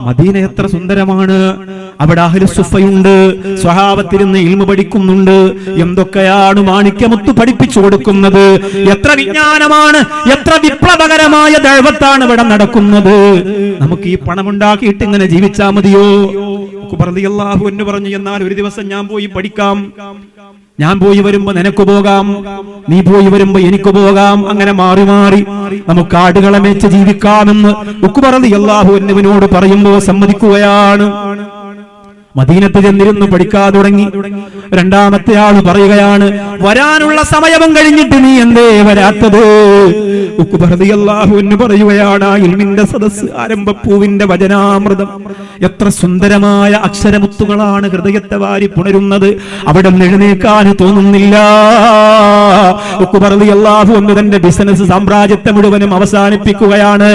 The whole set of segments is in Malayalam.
മദീന എത്ര സുന്ദരമാണ്. അവിടെ അഹ്ലു സുഫയുണ്ട്, സ്വഹാബത്തിരുന്ന് ഇൽമു പഠിക്കുന്നുണ്ട്. എന്തൊക്കെയാണ് മാണിക്യമുത്ത് പഠിപ്പിച്ചു കൊടുക്കുന്നത്. എത്ര വിജ്ഞാനമാണ്, എത്ര വിപ്ലവകരമായ ദഅവത്താണ് ഇവിടെ നടക്കുന്നത്. നമുക്ക് ഈ പണമുണ്ടാക്കിയിട്ട് ഇങ്ങനെ ജീവിച്ചാ മതിയോ? റളിയല്ലാഹു അൻഹു പറഞ്ഞു, എന്നാൽ ഒരു ദിവസം ഞാൻ പോയി പഠിക്കാം. ഞാൻ പോയി വരുമ്പോ നിനക്ക് പോകാം, നീ പോയി വരുമ്പോ എനിക്ക് പോകാം. അങ്ങനെ മാറി മാറി നമുക്ക് ആടുകളെ മേച്ച് ജീവിക്കാമെന്ന് ഉഖ്ബ റളിയല്ലാഹു അൻഹുവിനോട് പറയുമ്പോ സമ്മതിക്കുകയാണ്. മദീനത്ത് ചെന്നിരുന്നു പഠിക്കാൻ തുടങ്ങി. രണ്ടാമത്തെ ആള് പറയുകയാണ്, വരാനുള്ള സമയവും കഴിഞ്ഞിട്ട് നീ എന്തേ വരാത്തത്? ഉഖ്ബ റളിയല്ലാഹു അൻഹു പറയുകയാണ്, ഇൽമിന്റെ സദസ്സ്, ആരംഭപ്പൂവിന്റെ വചനാമൃതം, എത്ര സുന്ദരമായ അക്ഷരമുത്തുകളാണ് ഹൃദയത്തെ വാരി പുണരുന്നത്. അവിടെ എഴുന്നേൽക്കാൻ തോന്നുന്നില്ല. ഉഖ്ബ റളിയല്ലാഹു അൻഹു തന്റെ ബിസിനസ് സാമ്രാജ്യത്തെ മുഴുവനും അവസാനിപ്പിക്കുകയാണ്.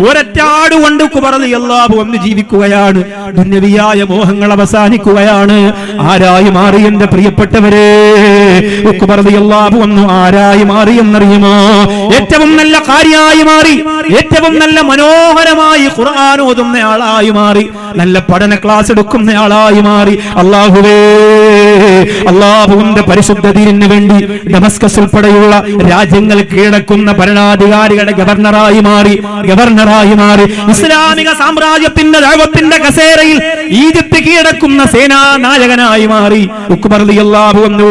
ഒരറ്റാട് കൊണ്ട് ഉഖ്ബ റളിയല്ലാഹു അൻഹു ജീവിക്കുകയാണ്. ദുന്യവിയായ മോഹങ്ങൾ അവസാനിക്കുകയാണ്. ആരായി മാറി എന്റെ പ്രിയപ്പെട്ടവരെ? ഉഖ്ബ റളിയല്ലാഹു അൻഹു ആരായി മാറി എന്നറിയുമോ? ഏറ്റവും നല്ല കാര്യമായി മാറി, ഏറ്റവും നല്ല മനോഹരമായി ഖുർആൻ ഓതുന്ന ആളായി മാറി, നല്ല പഠന ക്ലാസ് എടുക്കുന്ന ആളായി മാറി. അല്ലാഹുവേ, അല്ലാഹുവിന്റെ പരിശുദ്ധ ദീനിന് വേണ്ടി ഡമസ്കസ് ഉൾപ്പെടെയുള്ള രാജ്യങ്ങൾ കീഴടക്കുന്ന ഭരണാധികാരികളുടെ ഗവർണറായി മാറി. ഇസ്ലാമിക സാമ്രാജ്യത്തിന്റെ ദഅവത്തിന്റെ കസേരയിൽ ഈജിപ്ത് കീഴടക്കുന്ന സേനാ നായകനായി മാറി. ഉഖ്ബ റളിയല്ലാഹു അൻഹു